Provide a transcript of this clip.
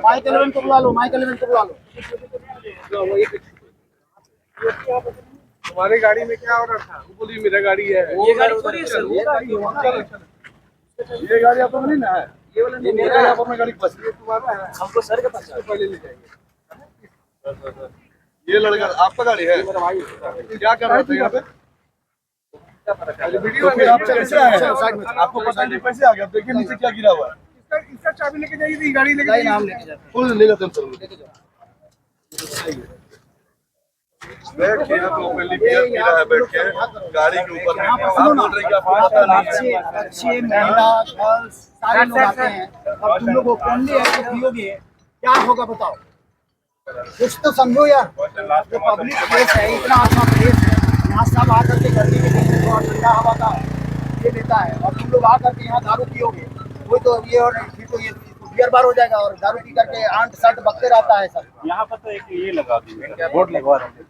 Mic element को बुला लो, mic element को बुला लो। हमारी गाड़ी में क्या ऑर्डर था? वो बोली मेरा गाड़ी है। ये गाड़ी थोड़ी है सर, वो गाड़ी है ना। ये गाड़ी आपको नहीं ना है? ये मेरा है। आप अपना गाड़ी बस ये तुम्हारा है। हमको सर के पास पहले ले जाएंगे। ये लड़का आपका गाड़ी है? क्या कर रहा था यहाँ पे? वीडियो फिर आप कैसे आए? आपको पता नहीं कैसे आ गया? देखिए नीचे क्या गिरा हुआ है। इसका चाबी लेके जाइए, गाड़ी लेके जाइए। नाम लेके जाते फुल ले जाते हैं सर। बैठ के यहाँ पे ओपनली बियर पी रहा है, बैठ के गाड़ी के ऊपर में। आप बोल रहे हैं कि आपको पता नहीं है। बच्चे महिला गर्ल्स सारे लोग आते हैं और तुम लोग ओपनली ऐसे पियोगे, क्या होगा बताओ? कुछ तो समझो यार, जो पब्लिक प्लेस है, इतना अच्छा प्लेस है, यहाँ सब आकर के गर्मी के दिन में थोड़ा ठंडा हवा का ये लेता है और तुम लोग आकर के यहाँ दारू पियोगे, कोई तो ये और फिर तो ये बियर बार हो जाएगा और दारू पी करके आंट शर्ट बकते रहता है सब। यहाँ पर तो एक ये लगा दी, बोर्ड लगवा देंगे।